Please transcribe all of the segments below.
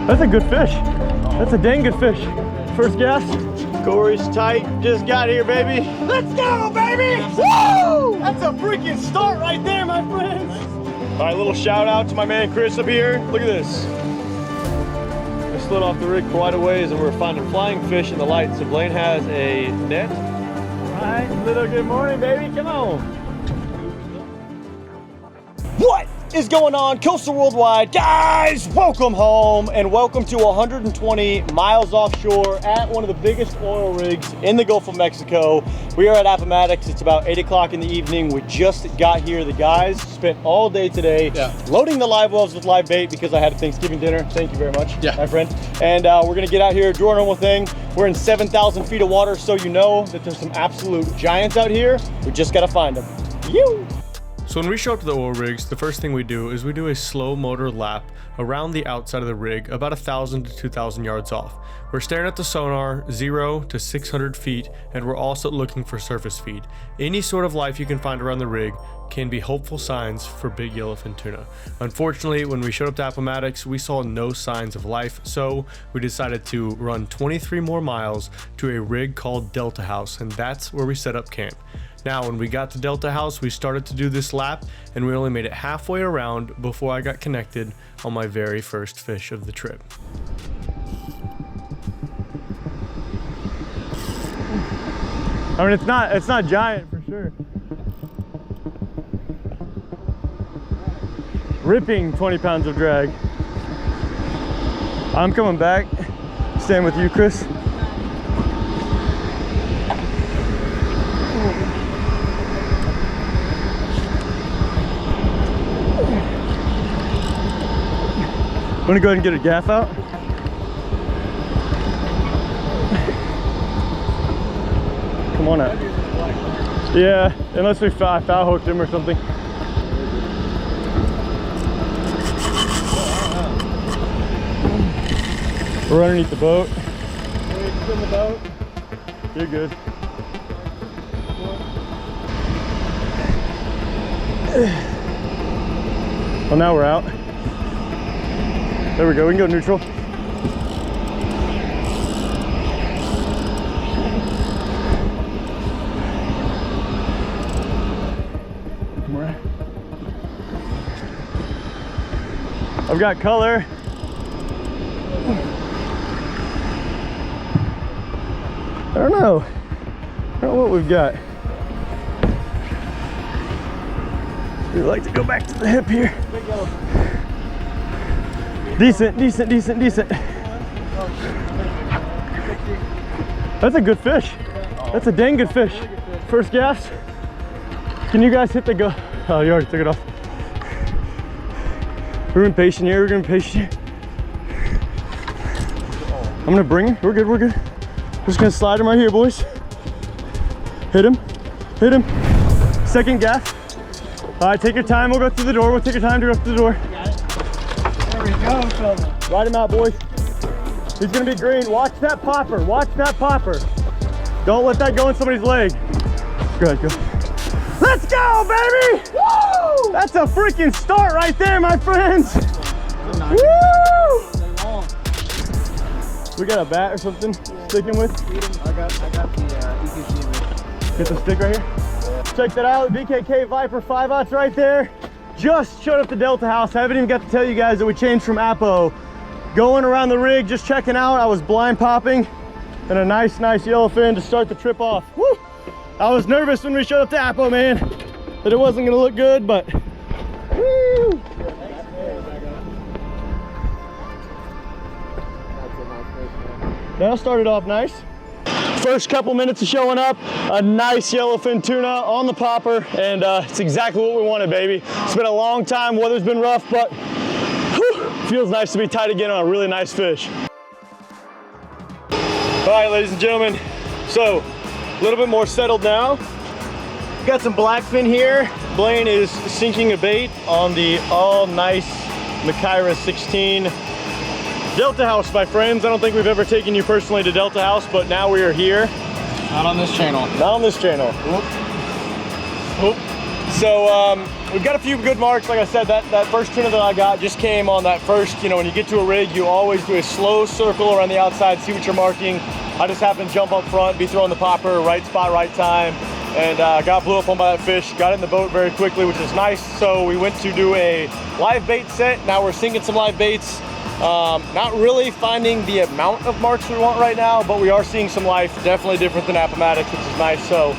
That's a good fish. That's a dang good fish. First gas. Corey's tight. Just got here, baby. Let's go, baby! Woo! That's a freaking start right there, my friends. All right, little shout out to my man Chris up here. Look at this. I slid off the rig quite a ways and we're finding flying fish in the light. So Blaine has a net. All right, little good morning, baby. Come on. What is going on, Coastal Worldwide? Guys, welcome home and welcome to 120 miles offshore at one of the biggest oil rigs in the Gulf of Mexico. We are at Appomattox. It's about 8 o'clock in the evening. We just got here. The guys spent all day today loading the live wells with live bait because I had a Thanksgiving dinner. Thank you very much, my friend. And we're gonna get out here, do our normal thing. We're in 7,000 feet of water, so you know that there's some absolute giants out here. We just gotta find them. You. So when we show up to the oil rigs, the first thing we do is we do a slow motor lap around the outside of the rig, about 1,000 to 2,000 yards off. We're staring at the sonar 0 to 600 feet, and we're also looking for surface feed. Any sort of life you can find around the rig can be hopeful signs for big yellowfin tuna. Unfortunately, when we showed up to Appomattox, we saw no signs of life, so we decided to run 23 more miles to a rig called Delta House, and that's where we set up camp. Now, when we got to Delta House, we started to do this lap, and we only made it halfway around before I got connected on my very first fish of the trip. I mean, it's not giant for sure. Ripping 20 pounds of drag. I'm coming back, staying with you, Chris. I'm gonna go ahead and get a gaff out. Come on out. Yeah, unless we foul hooked him or something. We're underneath the boat. In the boat. You're good. Well, now we're out. There we go, we can go neutral. I've got color. I don't know what we've got. We like to go back to the hip here. Decent. That's a good fish. That's a dang good fish. First gas. Can you guys hit the go? Oh, you already took it off. We're impatient here. I'm gonna bring him. We're good. Just gonna slide him right here, boys. Hit him. Second gas. All right, take your time. We'll go through the door. We'll take your time to go through the door. There we go, fella. Ride him out, boys. He's gonna be green. Watch that popper. Don't let that go in somebody's leg. Go ahead, go. Let's go, baby! Woo! That's a freaking start right there, my friends. Woo! We got a bat or something sticking with? I got the EKG. Get the stick right here. Yeah. Check that out, VKK Viper 5/0 right there. Just showed up to Delta House. I haven't even got to tell you guys that we changed from Appo. Going around the rig, just checking out. I was blind popping and a nice yellowfin to start the trip off. Woo! I was nervous when we showed up to Appo, man, that it wasn't gonna look good, but woo! That started off nice. First couple minutes of showing up, a nice yellowfin tuna on the popper, and it's exactly what we wanted, baby. It's been a long time, weather's been rough, but whew, feels nice to be tight again on a really nice fish. All right, ladies and gentlemen, so a little bit more settled now. Got some blackfin here. Blaine is sinking a bait on the all nice Makyra 16. Delta House, my friends. I don't think we've ever taken you personally to Delta House, but now we are here. Not on this channel. Not on this channel. Whoop. So we've got a few good marks. Like I said, that first tuna that I got just came on that first, you know, when you get to a rig, you always do a slow circle around the outside, see what you're marking. I just happened to jump up front, be throwing the popper, right spot, right time, and got blew up on by that fish. Got in the boat very quickly, which is nice. So we went to do a live bait set. Now we're sinking some live baits. Not really finding the amount of marks we want right now, but we are seeing some life, definitely different than Appomattox, which is nice. So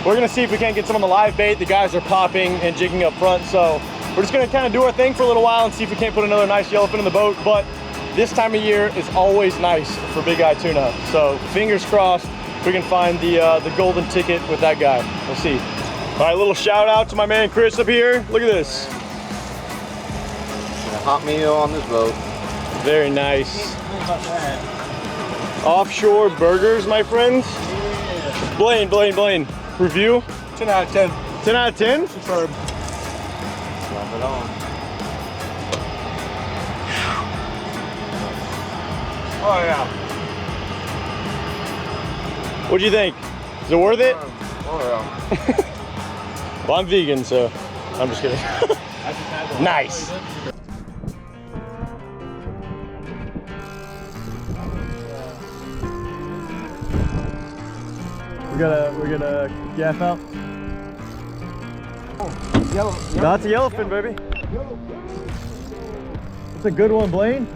we're gonna see if we can't get some on the live bait. The guys are popping and jigging up front. So we're just gonna kind of do our thing for a little while and see if we can't put another nice yellowfin in the boat. But this time of year is always nice for big eye tuna. So fingers crossed we can find the golden ticket with that guy. We'll see. All right, little shout out to my man Chris up here. Look at this. A hot meal on this boat. Very nice. Offshore burgers, my friends. Blaine. Review? 10 out of 10. 10 out of 10? Superb. Slap it on. Oh yeah. What'd you think? Is it worth it? Oh yeah. Well, I'm vegan, so I'm just kidding. Nice. We're gonna gaff out. Yellow. That's a yellowfin, baby. It's a good one, Blaine.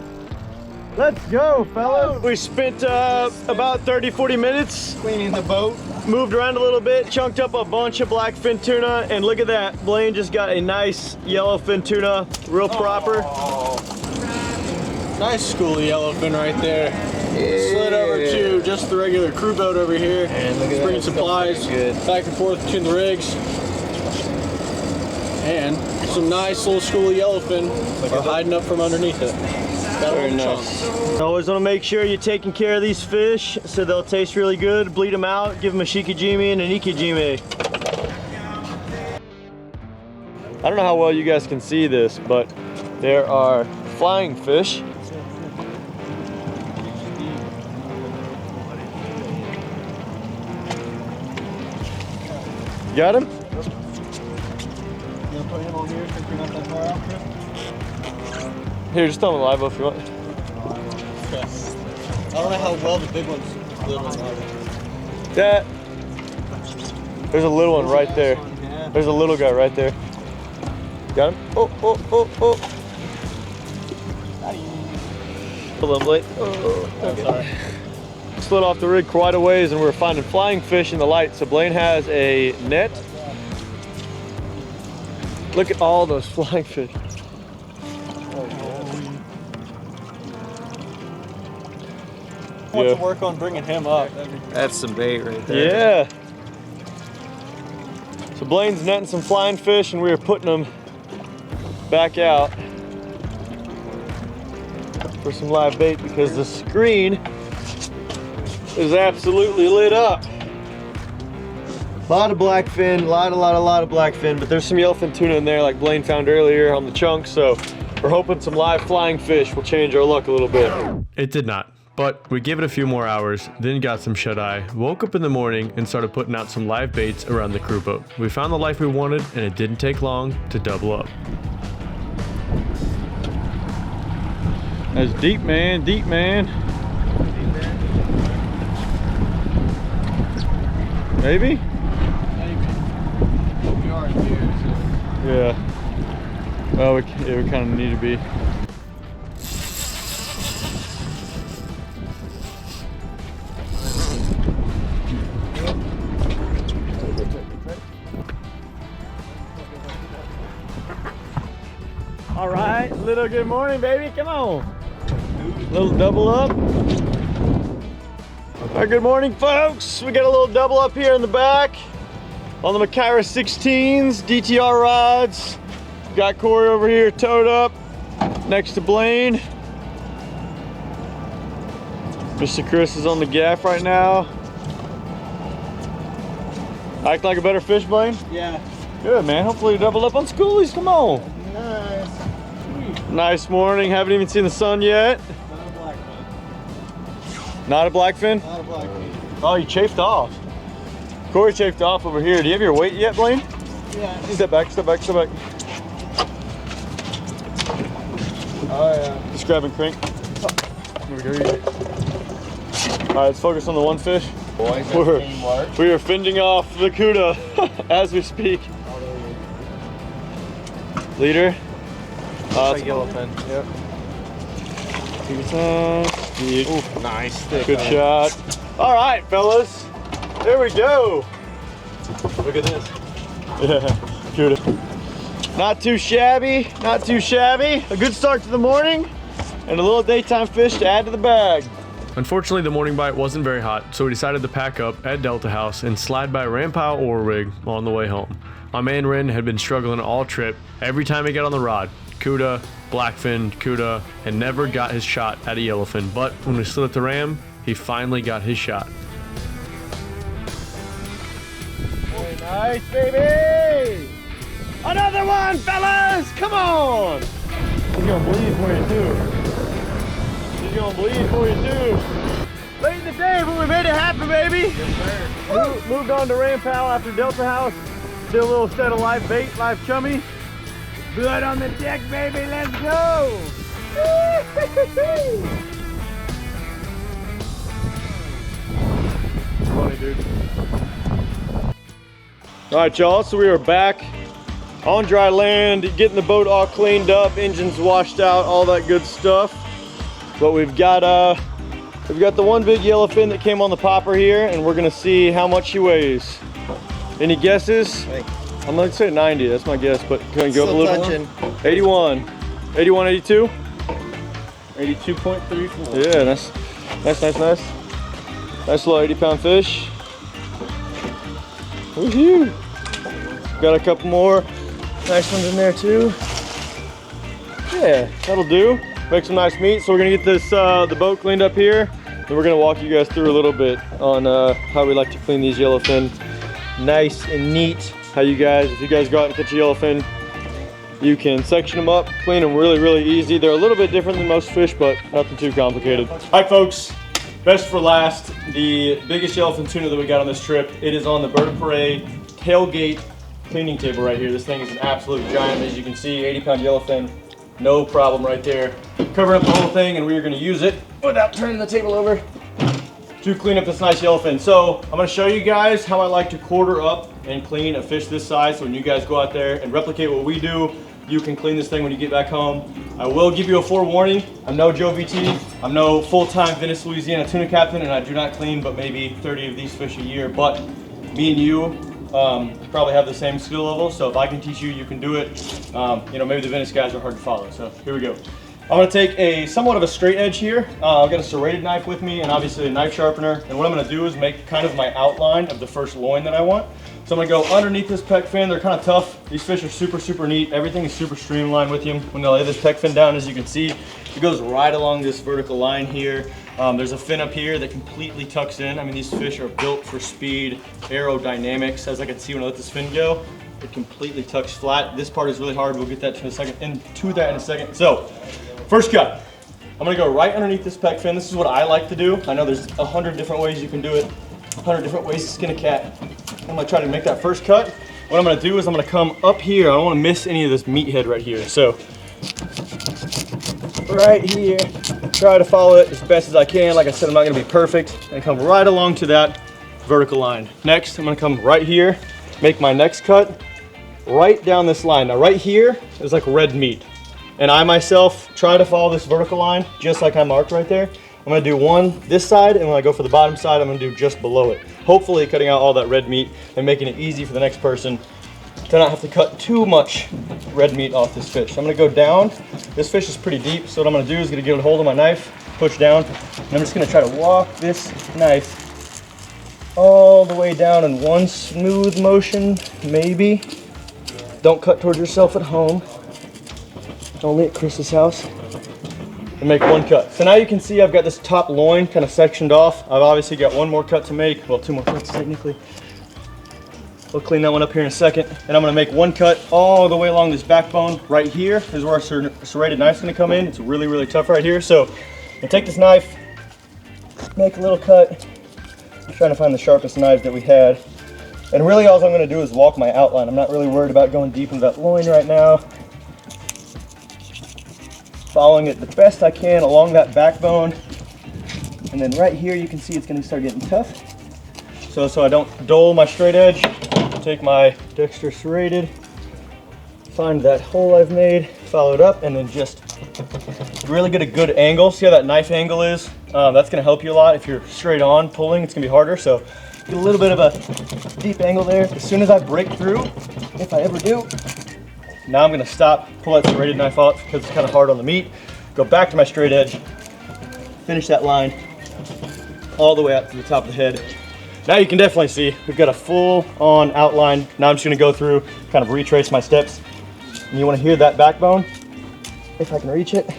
Let's go, fellas. We spent about 30-40 minutes Cleaning the boat. moved around a little bit, chunked up a bunch of blackfin tuna, and look at that. Blaine just got a nice yellowfin tuna, real proper. Oh. Nice schoolie yellowfin right there. Slid over to just the regular crew boat over here. And look at bringing that. supplies Good. back and forth between the rigs. And some nice little schoolie yellowfin are hiding up from underneath it. Got Very a little nice. chunk. Always want to make sure you're taking care of these fish so they'll taste really good. Bleed them out, give them a shikijimi and an ikijimi. I don't know how well you guys can see this, but there are flying fish. Got him? You gonna put him on here since you're not that far out, Chris? Here, just throw him live if you want. I don't know how well the big ones live on water. That. There's a little one right there. There's a little guy right there. Got him? Oh. Hold on, Blake. Oh, Sorry. slid off the rig quite a ways and we're finding flying fish in the light. So Blaine has a net. Look at all those flying fish. I want to work on bringing him up. That's some bait right there. Yeah. So Blaine's netting some flying fish and we are putting them back out for some live bait because the screen is absolutely lit up. A lot of blackfin, a lot of blackfin, but there's some yellowfin tuna in there like Blaine found earlier on the chunk, so we're hoping some live flying fish will change our luck a little bit. It did not. But we gave it a few more hours, then got some shut-eye, woke up in the morning and started putting out some live baits around the crew boat. We found the life we wanted and it didn't take long to double up. That's deep, man, deep, man. Maybe? We are here, so. Yeah. Well, we kind of need to be. All right, little good morning, baby. Come on. Little double up. All right, good morning, folks. We got a little double up here in the back on the Makira 16s, DTR rods. Got Corey over here towed up next to Blaine. Mr. Chris is on the gaff right now. Acting like a better fish, Blaine? Yeah. Good, man. Hopefully you double up on schoolies. Come on. Nice. Nice morning. Haven't even seen the sun yet. Not a black one. Not a blackfin? Not a black one. Oh, you chafed off. Corey chafed off over here. Do you have your weight yet, Blaine? Yeah. Step back, step back, step back. Oh yeah. Just grab and crank. There we go. All right, let's focus on the one fish. Boys, We are fending off the Tuna as we speak. Leader. Like yellowfin. Yep. Ooh, Nice. good shot. All right, fellas. There we go. Look at this. Yeah, Tuna. Not too shabby, not too shabby. A good start to the morning and a little daytime fish to add to the bag. Unfortunately, the morning bite wasn't very hot, so we decided to pack up at Delta House and slide by Rampile Oil Rig on the way home. My man Ren had been struggling all trip. Every time he got on the rod, cuda, blackfin, cuda, and never got his shot at a yellowfin. But when we slid at the ram, he finally got his shot. Very nice, baby! Another one, fellas! Come on! He's gonna bleed for you too. He's gonna bleed for you too. Late in the day, but we made it happen, baby. Yes, sir. Moved on to Rampile after Delta House. Did a little set of live bait, live chummy. Blood on the deck, baby. Let's go. Funny, dude. All right, y'all. So we are back on dry land, getting the boat all cleaned up, engines washed out, all that good stuff. But we've got the one big yellowfin that came on the popper here, and we're gonna see how much he weighs. Any guesses? I'm gonna say 90, that's my guess, but can we go up a little more? 81. 81, 82? 82.34. Yeah, nice. Nice little 80-pound fish. Woohoo! Got a couple more nice ones in there too. Yeah, that'll do. Make some nice meat. So we're gonna get this the boat cleaned up here, and we're gonna walk you guys through a little bit on how we like to clean these yellowfin. Nice and neat. How you guys, if you guys go out and catch a yellowfin, you can section them up, clean them really easy. They're a little bit different than most fish, but nothing too complicated. All right, folks. Best for last, the biggest yellowfin tuna that we got on this trip. It is on the Bird of Prey tailgate cleaning table right here. This thing is an absolute giant. As you can see, 80-pound yellowfin, no problem right there. Covering up the whole thing, and we are gonna use it without turning the table over to clean up this nice yellowfin. So I'm gonna show you guys how I like to quarter up and clean a fish this size. So when you guys go out there and replicate what we do, you can clean this thing when you get back home. I will give you a forewarning. I'm no Joe VT. I'm no full-time Venice, Louisiana tuna captain, and I do not clean but maybe 30 of these fish a year. But me and you probably have the same skill level. So if I can teach you, you can do it. You know, maybe the Venice guys are hard to follow. So here we go. I'm gonna take a somewhat of a straight edge here. I've got a serrated knife with me and obviously a knife sharpener. And what I'm gonna do is make kind of my outline of the first loin that I want. So I'm gonna go underneath this pec fin. They're kind of tough. These fish are super neat. Everything is super streamlined with them. When I lay this pec fin down, as you can see, it goes right along this vertical line here. There's a fin up here that completely tucks in. I mean, these fish are built for speed, aerodynamics. As I can see when I let this fin go, it completely tucks flat. This part is really hard. We'll get that in a second. So, first cut. I'm gonna go right underneath this pec fin. This is what I like to do. I know there's 100 different ways you can do it, 100 different ways to skin a cat. I'm gonna try to make that first cut. What I'm gonna do is I'm gonna come up here. I don't wanna miss any of this meathead right here. So, right here, try to follow it as best as I can. Like I said, I'm not gonna be perfect. And come right along to that vertical line. Next, I'm gonna come right here, make my next cut, right down this line. Now right here is like red meat. And I myself try to follow this vertical line just like I marked right there. I'm gonna do one this side, and when I go for the bottom side, I'm gonna do just below it. Hopefully cutting out all that red meat and making it easy for the next person to not have to cut too much red meat off this fish. So I'm gonna go down. This fish is pretty deep, so what I'm gonna do is gonna get a hold of my knife, push down, and I'm just gonna try to walk this knife all the way down in one smooth motion, maybe. Don't cut towards yourself at home. Only at Chris's house. And make one cut. So now you can see I've got this top loin kind of sectioned off. I've obviously got one more cut to make. Well, two more cuts technically. We'll clean that one up here in a second. And I'm gonna make one cut all the way along this backbone. Right here is where our serrated knife's gonna come in. It's really tough right here. So I'm gonna take this knife, make a little cut. I'm trying to find the sharpest knife that we had. And really all I'm gonna do is walk my outline. I'm not really worried about going deep into that loin right now. Following it the best I can along that backbone. And then right here you can see it's gonna start getting tough. So I don't dull my straight edge, take my dexter serrated, find that hole I've made, follow it up, and then just really get a good angle. See how that knife angle is? That's gonna help you a lot. If you're straight on pulling, it's gonna be harder. So get a little bit of a deep angle there. As soon as I break through, if I ever do, now I'm gonna stop, pull that serrated knife off because it's kind of hard on the meat, go back to my straight edge, finish that line all the way out to the top of the head. Now you can definitely see we've got a full on outline. Now I'm just gonna go through, kind of retrace my steps. And you wanna hear that backbone? If I can reach it.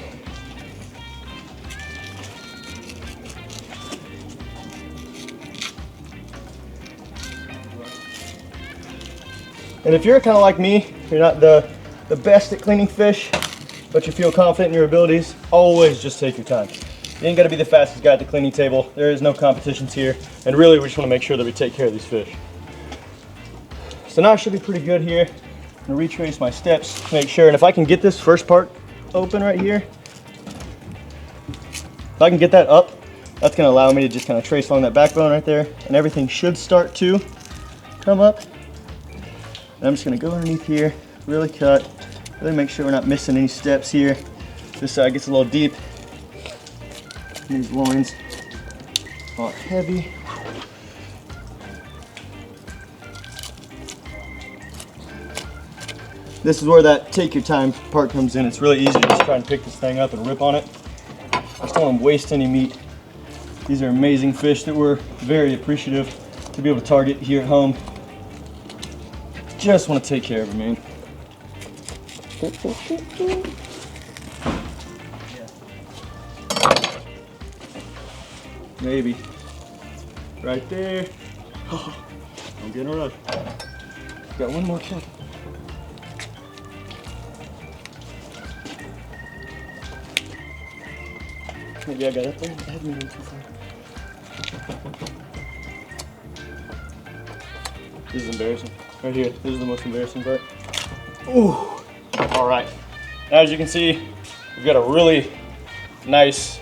And if you're kind of like me, you're not the best at cleaning fish, but you feel confident in your abilities, always just take your time. You ain't gotta be the fastest guy at the cleaning table. There is no competitions here. And really, we just wanna make sure that we take care of these fish. So now I should be pretty good here. I'm gonna retrace my steps, make sure, and if I can get this first part open right here, if I can get that up, that's gonna allow me to just kind of trace along that backbone right there, and everything should start to come up. And I'm just gonna go underneath here, really cut, really make sure we're not missing any steps here. This side gets a little deep. These loins are heavy. This is where that take your time part comes in. It's really easy to just try and pick this thing up and rip on it. I just don't want to waste any meat. These are amazing fish that we're very appreciative to be able to target here at home. Just want to take care of it, man. Maybe. Right there. Oh, don't get in a rush. Got one more cut. Maybe I got it there. I had me too far. This is embarrassing. Right here. This is the most embarrassing part. Ooh. All right. Now, as you can see, we've got a really nice,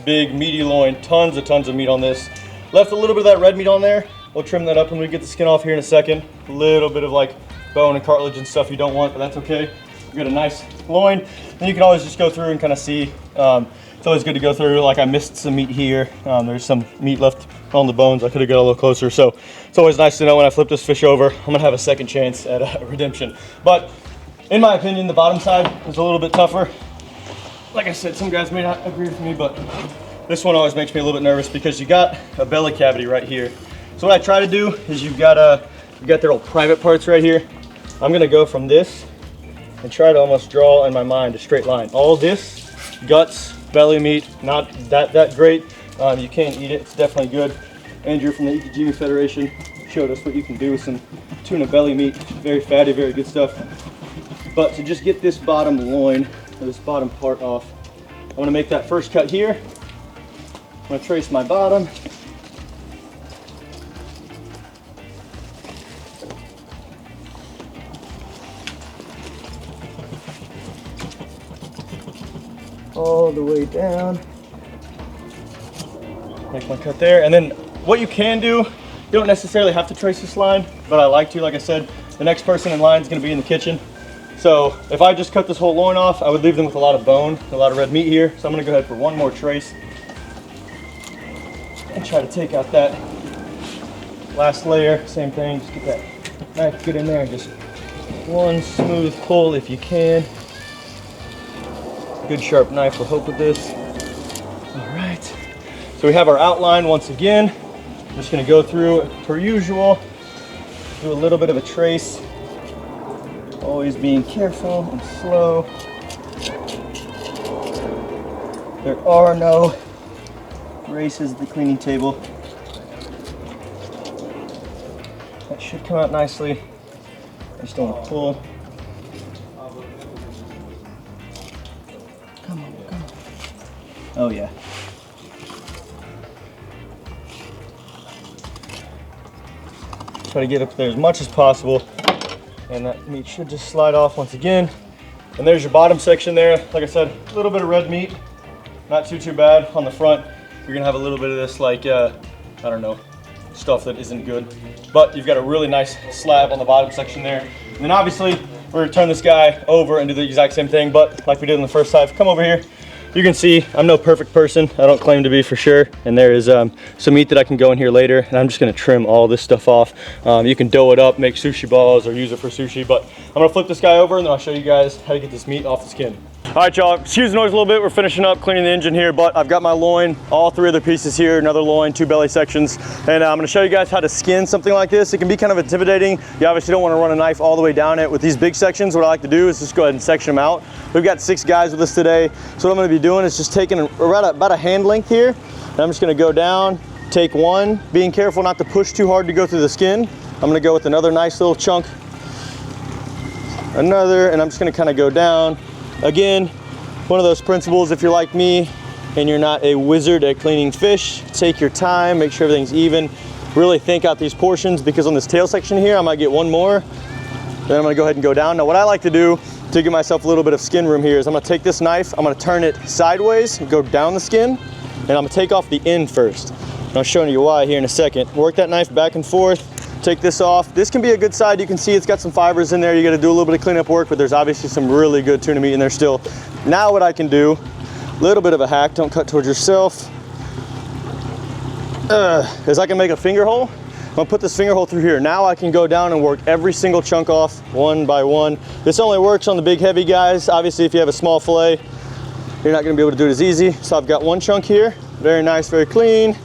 big, meaty loin. Tons of meat on this. Left a little bit of that red meat on there. We'll trim that up when we get the skin off here in a second. A little bit of like bone and cartilage and stuff you don't want, but that's okay. We've got a nice loin. And you can always just go through and kind of see. It's always good to go through, like I missed some meat here. There's some meat left on the bones. I could have got a little closer. So it's always nice to know when I flip this fish over, I'm gonna have a second chance at redemption. But in my opinion, the bottom side is a little bit tougher. Like I said, some guys may not agree with me, but this one always makes me a little bit nervous because you got a belly cavity right here. So what I try to do is you've got their little private parts right here. I'm gonna go from this and try to almost draw in my mind a straight line. All this, guts, belly meat, not that great. You can't eat it, it's definitely good. Andrew from the ETG Federation showed us what you can do with some tuna belly meat. Very fatty, very good stuff. But to just get this bottom loin, or this bottom part off, I'm gonna make that first cut here. I'm gonna trace my bottom. All the way down. Make my cut there. And then what you can do, you don't necessarily have to trace this line, but I like to. Like I said, the next person in line is gonna be in the kitchen. So if I just cut this whole loin off, I would leave them with a lot of bone, a lot of red meat here. So I'm gonna go ahead for one more trace and try to take out that last layer. Same thing, just get that knife good in there and just one smooth pull if you can. Good sharp knife will help with this. All right, so we have our outline once again. I'm just gonna go through per usual, do a little bit of a trace. Always being careful and slow. There are no races at the cleaning table. That should come out nicely. I just don't want to pull. Come on, come on. Oh yeah. Try to get up there as much as possible. And that meat should just slide off once again. And there's your bottom section there. Like I said, a little bit of red meat. Not too bad. On the front, you're gonna have a little bit of this like, I don't know, stuff that isn't good. But you've got a really nice slab on the bottom section there. And then obviously, we're gonna turn this guy over and do the exact same thing, but like we did in the first dive, come over here. You can see I'm no perfect person. I don't claim to be for sure. And there is some meat that I can go in here later, and I'm just gonna trim all this stuff off. You can dough it up, make sushi balls, or use it for sushi, but I'm gonna flip this guy over and then I'll show you guys how to get this meat off the skin. All right, y'all, excuse the noise a little bit. We're finishing up cleaning the engine here, but I've got my loin, all three other pieces here, another loin, 2 belly sections. And I'm gonna show you guys how to skin something like this. It can be kind of intimidating. You obviously don't wanna run a knife all the way down it. With these big sections, what I like to do is just go ahead and section them out. We've got 6 guys with us today. So what I'm gonna be doing is just taking about a hand length here. And I'm just gonna go down, take one, being careful not to push too hard to go through the skin. I'm gonna go with another nice little chunk, another, and I'm just gonna kind of go down. Again, one of those principles, if you're like me and you're not a wizard at cleaning fish, take your time, make sure everything's even. Really think out these portions, because on this tail section here, I might get one more. Then I'm gonna go ahead and go down. Now what I like to do to give myself a little bit of skin room here is I'm gonna take this knife, I'm gonna turn it sideways, go down the skin, and I'm gonna take off the end first. And I'll show you why here in a second. Work that knife back and forth, take this off. This can be a good side. You can see it's got some fibers in there. You gotta do a little bit of cleanup work, but there's obviously some really good tuna meat in there still. Now what I can do, a little bit of a hack, don't cut towards yourself, is I can make a finger hole. I'm gonna put this finger hole through here. Now I can go down and work every single chunk off one by one. This only works on the big heavy guys. Obviously if you have a small fillet, you're not gonna be able to do it as easy. So I've got one chunk here, very nice, very clean.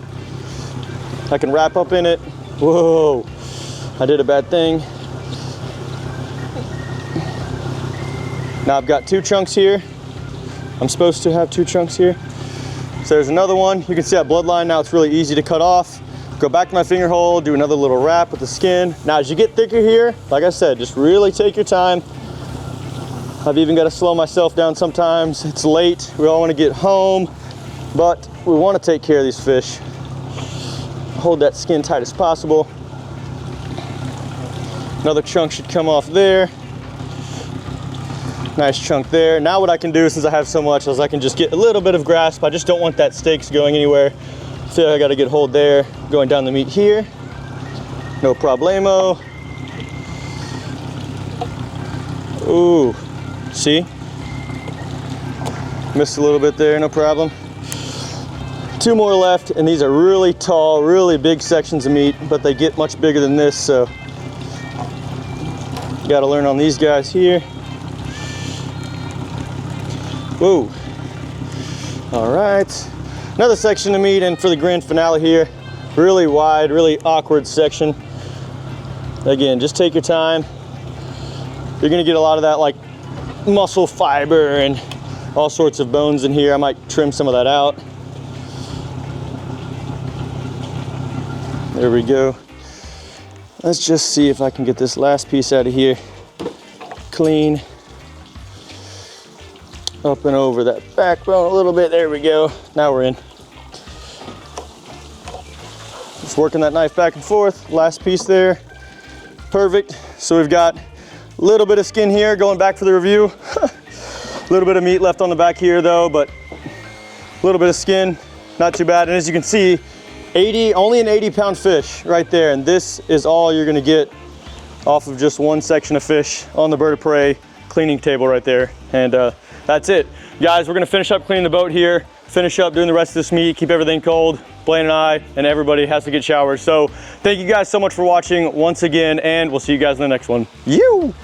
I can wrap up in it. Whoa, I did a bad thing. Now I've got 2 chunks here. I'm supposed to have 2 chunks here. So there's another one. You can see that bloodline. Now it's really easy to cut off. Go back to my finger hole, do another little wrap with the skin. Now as you get thicker here, like I said, just really take your time. I've even got to slow myself down sometimes. It's late, we all want to get home, but we want to take care of these fish. Hold that skin tight as possible. Another chunk should come off there. Nice chunk there. Now what I can do, since I have so much, is I can just get a little bit of grasp. I just don't want that steaks going anywhere. So I got a good hold there. Going down the meat here. No problemo. Ooh, see? Missed a little bit there, no problem. 2 more left, and these are really tall, really big sections of meat, but they get much bigger than this, so you gotta learn on these guys here. Whoa. All right. Another section of meat, and for the grand finale here, really wide, really awkward section. Again, just take your time. You're gonna get a lot of that like muscle fiber and all sorts of bones in here. I might trim some of that out. There we go. Let's just see if I can get this last piece out of here clean. Up and over that backbone a little bit. There we go. Now we're in. Just working that knife back and forth. Last piece there. Perfect. So we've got a little bit of skin here going back for the review. A little bit of meat left on the back here though, but a little bit of skin, not too bad. And as you can see, only an 80-pound fish right there. And this is all you're gonna get off of just one section of fish on the bird of prey cleaning table right there. And that's it. Guys, we're gonna finish up cleaning the boat here, finish up doing the rest of this meat, keep everything cold. Blaine and I and everybody has to get showers. So thank you guys so much for watching once again, and we'll see you guys in the next one. You!